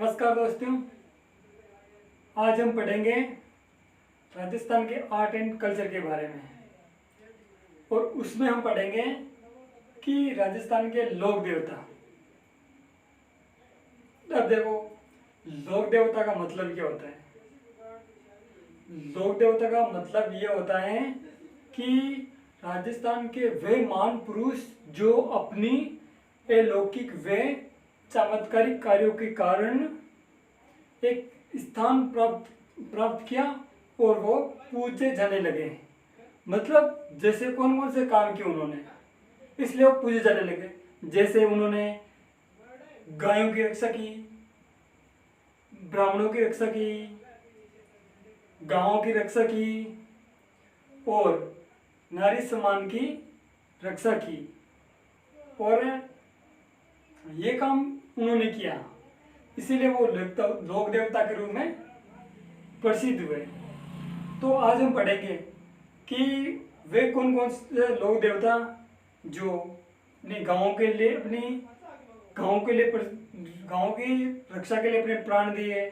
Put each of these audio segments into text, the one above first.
नमस्कार दोस्तों। आज हम पढ़ेंगे राजस्थान के आर्ट एंड कल्चर के बारे में और उसमें हम पढ़ेंगे कि राजस्थान के लोक देवता। अब देखो, लोक देवता का मतलब क्या होता है। लोक देवता का मतलब ये होता है कि राजस्थान के वे महान पुरुष जो अपनी अलौकिक व चमत्कारिक कार्यों के कारण एक स्थान प्राप्त किया और वो पूजे जाने लगे। मतलब जैसे कौन कौन से काम किए उन्होंने, इसलिए वो पूजे जाने लगे। जैसे उन्होंने गायों की रक्षा की, ब्राह्मणों की रक्षा की, गांवों की रक्षा की और नारी सम्मान की रक्षा की, और ये काम उन्होंने किया, इसीलिए वो लोक देवता के रूप में प्रसिद्ध हुए। तो आज हम पढ़ेंगे कि वे कौन कौन से लोक देवता जो अपने गांवों के लिए गांव की रक्षा के लिए अपने प्राण दिए।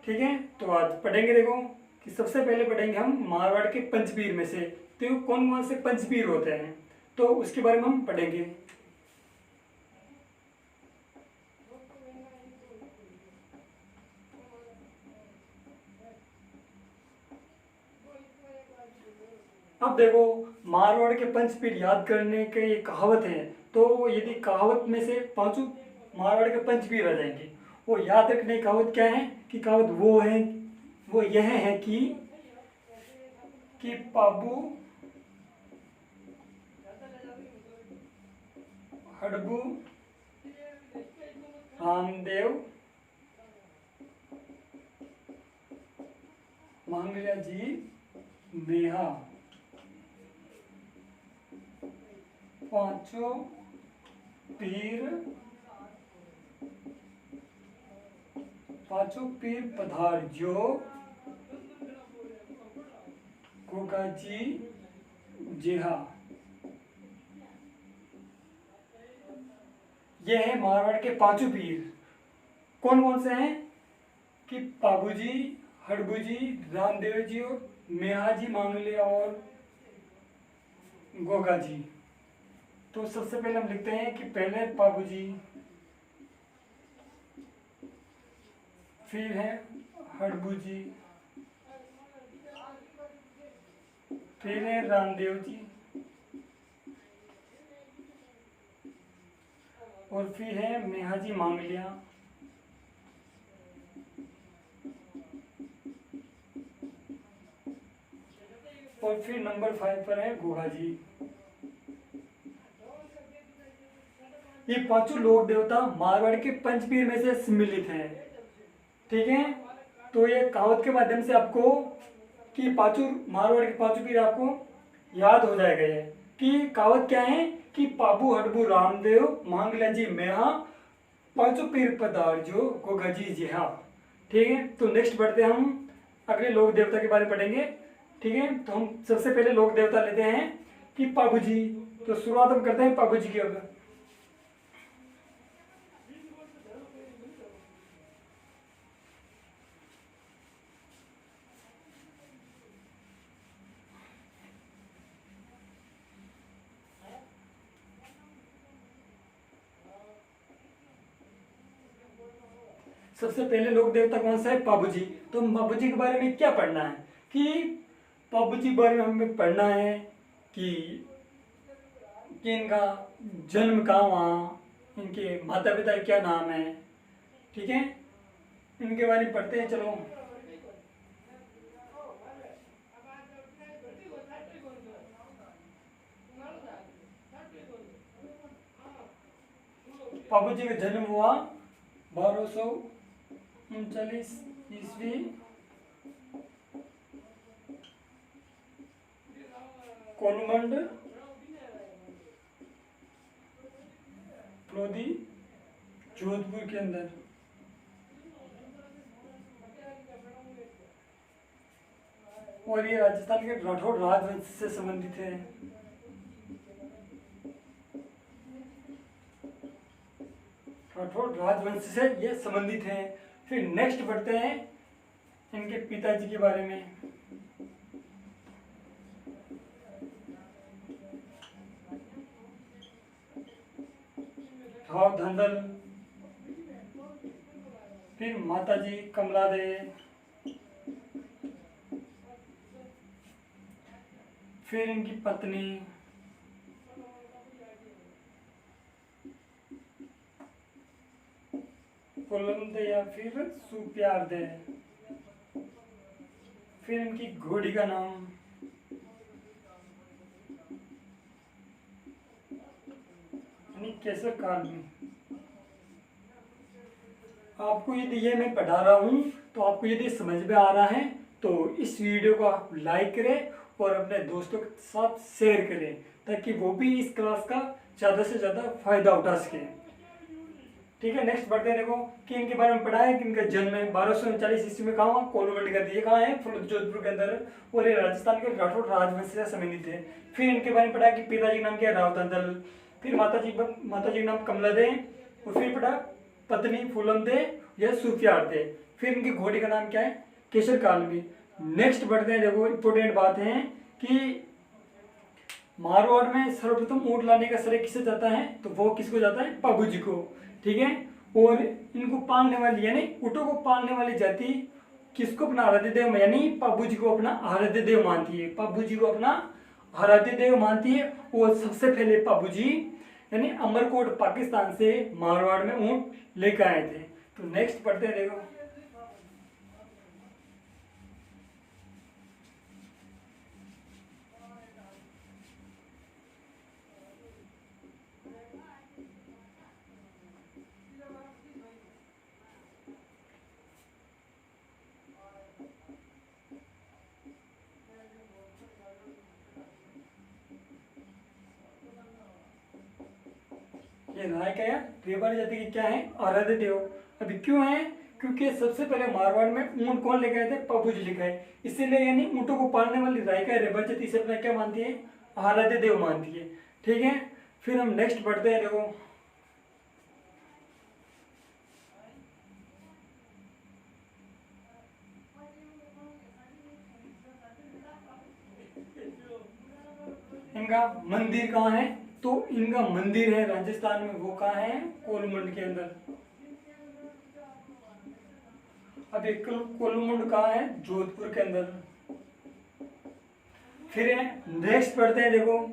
ठीक है, तो आज पढ़ेंगे। देखो कि सबसे पहले पढ़ेंगे हम मारवाड़ के पंचपीर में से। तो कौन कौन से पंचपीर होते हैं, तो उसके बारे में हम पढ़ेंगे। अब देखो, मारवाड़ के पंचपीर याद करने के ये कहावत है। तो यदि कहावत में से पांचों मारवाड़ के पंचपीर आ जाएंगे, वो याद रखने की कहावत क्या है कि कहावत वो यह है कि पाबू हडबू रामदेव मांगलिया जी मेहा पांचों पीर पधार जो गोगाजी जेहा। ये है मारवाड़ के पांचों पीर। कौन कौन से हैं कि पाबूजी, हड़बूजी, रामदेव जी और मेहाजी मांगलिया और गोगा जी। तो सबसे पहले हम लिखते हैं कि पहले पाबूजी, फिर है हड़बूजी, फिर है रामदेव जी और फिर है मेहाजी मांगलिया और फिर नंबर 5 पर है गोगा जी। ये पांचों लोक देवता मारवाड़ के पंचपीर में से सम्मिलित हैं। ठीक है, तो ये कहावत के माध्यम से आपको कि पांचों मारवाड़ के पांचों पीर आपको याद हो जाएगा। ये कि कहावत क्या है कि पाबू हडबू रामदेव मांगलिया जी मेहा पांचों पीर पधार जो गोगा जी जेहा। ठीक है, तो नेक्स्ट बढ़ते हम अगले लोक देवता के बारे में पढ़ेंगे। ठीक है, तो हम सबसे पहले लोक देवता लेते हैं कि पाबू जी। तो शुरुआत हम करते हैं पाबू जी की। अब सबसे पहले लोक देवता कौन सा है? पाबू जी। तो पाबू जी के बारे में क्या पढ़ना है कि पाबू जी के बारे में हमें पढ़ना है कि इनका जन्म कहाँ हुआ, इनके माता पिता क्या नाम है। ठीक है, इनके बारे में पढ़ते हैं। चलो, पाबू जी का जन्म हुआ 1239 ईस्वी कोलमंड लोधी जोधपुर के अंदर। और ये राजस्थान के राठौड़ राजवंश से संबंधित है। राठौड़ राजवंश से ये संबंधित हैं। फिर नेक्स्ट बढ़ते हैं इनके पिताजी के बारे में। राव धंधल। फिर माताजी कमला दे। फिर इनकी पत्नी फूलन दे या फिर सुप्यार दे। फिर इनकी घोड़ी का नाम केसर काल में। आपको यदि ये मैं पढ़ा रहा हूँ तो आपको यदि समझ में आ रहा है तो इस वीडियो को आप लाइक करें और अपने दोस्तों के साथ शेयर करें ताकि वो भी इस क्लास का ज़्यादा से ज़्यादा फायदा उठा सके। ठीक है, नेक्स्ट बढ़ते हैं। देखो कि इनके बारे में पढ़ा है कि इनका जन्म है 1239 ईस्वी में कहाँ हुआ, कोलूमंड का दिए कहाँ है, जोधपुर के अंदर, और ये राजस्थान के राठौड़ राजवंश से संबंधित है। फिर इनके बारे में पढ़ा कि पिताजी का नाम क्या है, राव धंधल। फिर माताजी का नाम कमला दे, और फिर पढ़ा पत्नी फूलन दे या सुफियार दे। फिर इनकी घोड़ी का नाम क्या है, केसर कालमी। नेक्स्ट बढ़ते हैं। देखो इंपॉर्टेंट बात है कि मारवाड़ में सर्वप्रथम ऊँट लाने का श्रेय किसे जाता है, तो वो किसको जाता है, पाबूजी को। ठीक है, और इनको पालने वाली यानी ऊँटों को पालने वाली जाति किसको अपना आराध्य देव यानी पाबूजी को अपना आराध्य देव मानती है, पाबूजी को अपना आराध्य देव मानती है। और सबसे पहले पाबूजी यानी अमरकोट पाकिस्तान से मारवाड़ में ऊँट लेकर आए थे। तो नेक्स्ट पढ़ते हैं। देखो ये राय क्या है, रेवाड़ी जाति की क्या है, आराध्य देव। अभी क्यों है, क्योंकि सबसे पहले मारवाड़ में ऊँट कौन लेकर आए थे, पाबूजी लेकर आए। इसीलिए यानी ऊँटों को पालने वाली राय का रेवाड़ी जाति इसे अपना क्या मानती है, आराध्य देव मानती है। ठीक है, फिर हम नेक्स्ट बढ़ते हैं। देखो इनका मंदिर कहाँ है, तो इनका मंदिर है राजस्थान में, वो कहाँ है, कोलूमंड के अंदर। अब एक कोलूमंड कहाँ है, जोधपुर के अंदर। फिर नेक्स्ट पढ़ते हैं। देखो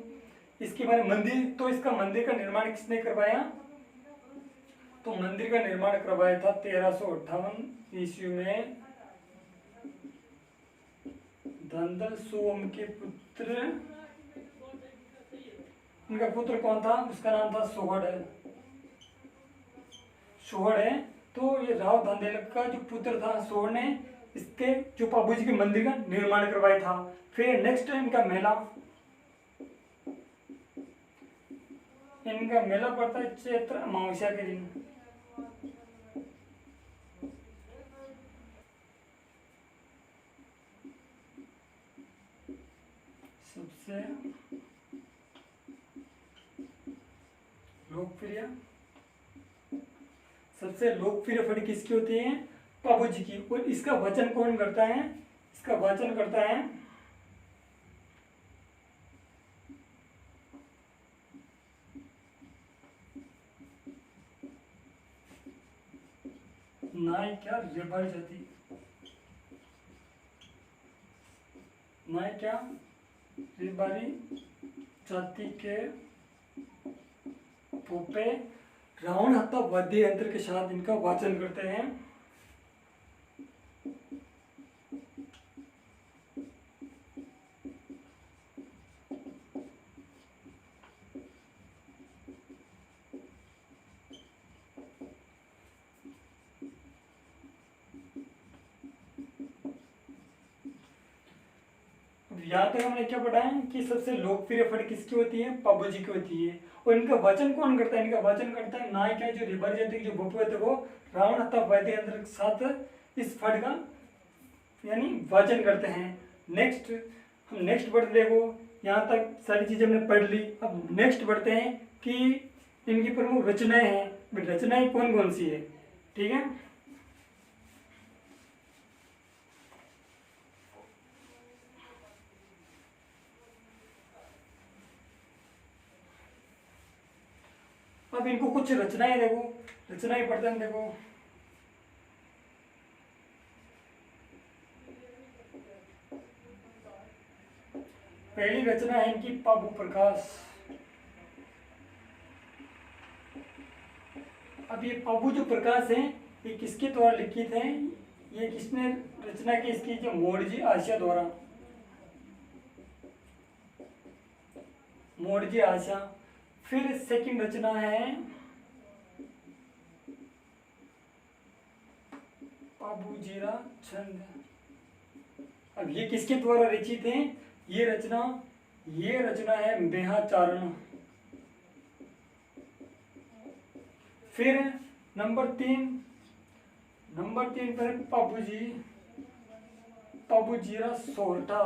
इसके बारे में मंदिर, तो इसका मंदिर का निर्माण किसने करवाया, तो मंदिर का निर्माण करवाया था 1358 ईस्वी में धंधल सोम के पुत्र। इनका पुत्र कौन था, उसका नाम था सोहड़ है। तो ये राव धंधेल का जो पुत्र था सोहड़ ने इसके जो पाबूजी के मंदिर का निर्माण करवाया था। फिर नेक्स्ट इनका मेला पड़ता है चैत्र अमावस्या के दिन। सबसे लोकप्रिय फड़ी किसकी होती है, पाबूजी की। और इसका वचन कौन करता है, इसका वचन करता है नायिका रेवाड़ी जाति, नायिका रेवाड़ी जाति के भूपे रावण हत्या वाद्य यंत्र के साथ इनका वाचन करते हैं। यहाँ तक हमने क्या पढ़ा है कि सबसे लोकप्रिय फड़ किसकी होती है, पाबूजी की होती है। और इनका वचन कौन करता है, इनका वचन करता है नायिका जो रेवाड़ी जाति की जो भूपे थे वो रावण हत्या वाद्य यंत्र के साथ इस फड़ का यानी वाचन करते हैं। नेक्स्ट हम नेक्स्ट बढ़ते, देखो यहाँ तक सारी चीजें हमने पढ़ ली। अब नेक्स्ट बढ़ते हैं कि इनकी प्रमुख रचनाएं हैं रचनाएं कौन कौन सी है, ठीक है। अब इनको कुछ रचनाएं देखो, रचनाएं पढ़ते हैं, देखो। पहली रचना है इनकी पाबू प्रकाश। अब ये पाबू जो प्रकाश है ये किसके द्वारा लिखित है, ये किसने रचना की इसकी, जो मोड़जी आशा द्वारा, मोड़जी आशा। फिर सेकंड रचना है पाबूजीरा छंद। अब ये किसके द्वारा रचित है, ये रचना है बेहाचारण। फिर नंबर तीन पर पाबूजीरा सोरठा।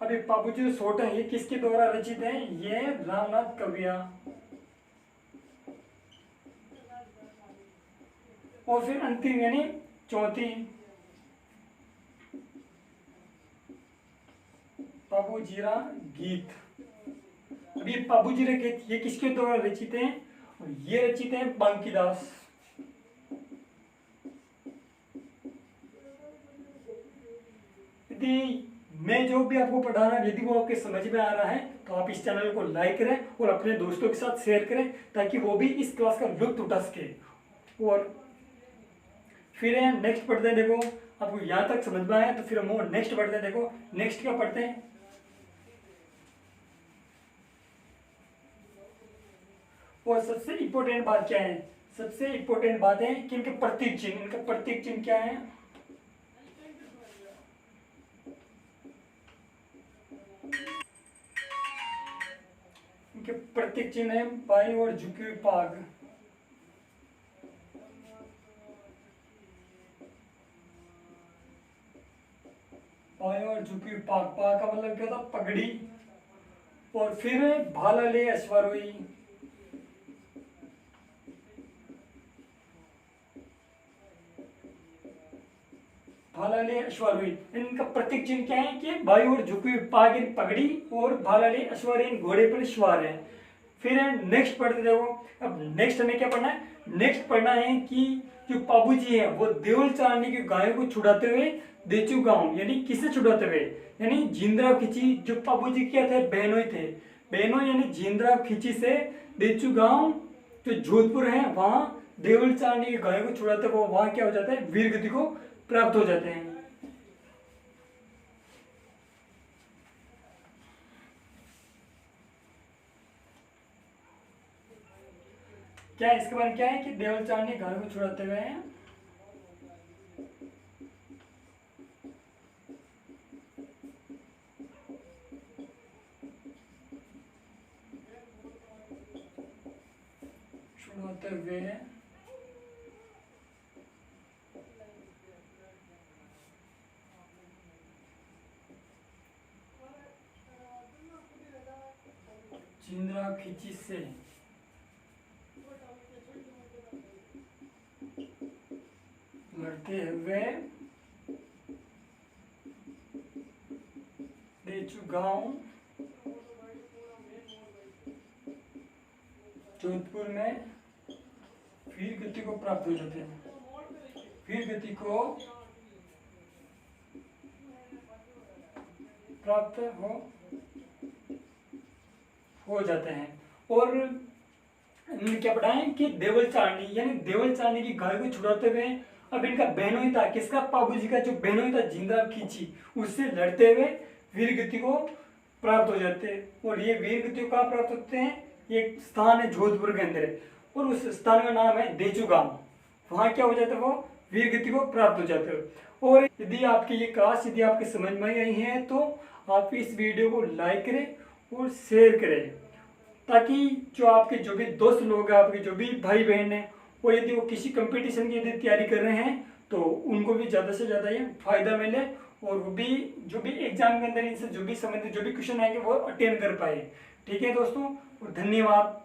अभी पाबूजी सोरठा ये किसके द्वारा रचित है, ये रामनाथ कविया। और फिर अंतिम यानी चौथी पाबूजीरा गीत। अभी पाबूजीरा गीत ये किसके द्वारा रचित है, ये रचित है बांकीदास। यदि मैं जो भी आपको पढ़ा रहा यदि वो आपके समझ में आ रहा है तो आप इस चैनल को लाइक करें और अपने दोस्तों के साथ शेयर करें ताकि वो भी इस क्लास का लुत्फ उठा सके। और फिर नेक्स्ट पढ़ते हैं, देखो आपको यहाँ तक समझ में आया तो फिर हम नेक्स्ट पढ़ते हैं। देखो नेक्स्ट क्या पढ़ते हैं, और सबसे इम्पोर्टेंट बात क्या है, सबसे इम्पोर्टेंट बात है कि इनके प्रतीक चिन्ह, इनका प्रतीक चिन्ह क्या है। इनके प्रतीक चिन्ह है बाई और झुकी हुई पाग। बाई और झुकी हुई पाग, पाग का मतलब क्या था, पगड़ी। और फिर भाला ले अश्वारोही। भालाले अश्वारोही, इनका प्रतीक चिन्ह क्या है कि बाई और झुकी हुई पाग पगड़ी और भालाले अश्वारोही घोड़े पर सवार है। फिर नेक्स्ट पढ़ते देखो। अब नेक्स्ट हमें क्या पढ़ना है, नेक्स्ट पढ़ना है कि जो पाबूजी है वो देवल चारनी की गायों को छुड़ाते हुए देचू गांव, यानी किसे छुड़ाते हुए, यानी जिंद्राव खिची। जो पाबूजी क्या थे, बहनोई थे, बहनोई यानी जिंद्राव खिची से देचू गांव जो जोधपुर है वहां देवल चारनी की गायों को छुड़ाते हुए वहां क्या हो जाता है, वीर गति को प्राप्त हो जाते हैं। क्या इसके बारे में क्या है कि देवल चारनी गायों को छुड़ाते हुए हैं छुड़ाते हुए जिंद्राव खिची से लड़ते हुए देचू गांव जोधपुर में वीर गति को प्राप्त हो जाते हैं, वीर गति को प्राप्त हो जाते हैं। और क्या पढ़ाएं कि देवल चारनी यानी देवल चारनी की गाय को छुड़ाते हुए अब इनका बहनोई था, किसका, पाबूजी का जो बहनोई था जिंद्राव खिची, उससे लड़ते हुए वीर गति को प्राप्त हो जाते हैं। और ये वीर गति को कहाँ प्राप्त होते हैं, ये स्थान है जोधपुर के अंदर और उस स्थान का नाम है देचू गांव। वहाँ क्या हो जाता है, वो वीर गति को प्राप्त हो जाते हो। और यदि आपकी ये क्लास यदि आपके समझ में आई है तो आप इस वीडियो को लाइक करें और शेयर करें ताकि जो आपके जो भी दोस्त लोग हैं, आपके जो भी भाई बहन हैं, वो यदि वो किसी कंपटीशन की यदि तैयारी कर रहे हैं तो उनको भी ज़्यादा से ज़्यादा ये फायदा मिले और वो भी जो भी एग्जाम के अंदर इनसे जो भी संबंधित जो भी क्वेश्चन आएंगे वो अटेंड कर पाए। ठीक है दोस्तों, और धन्यवाद।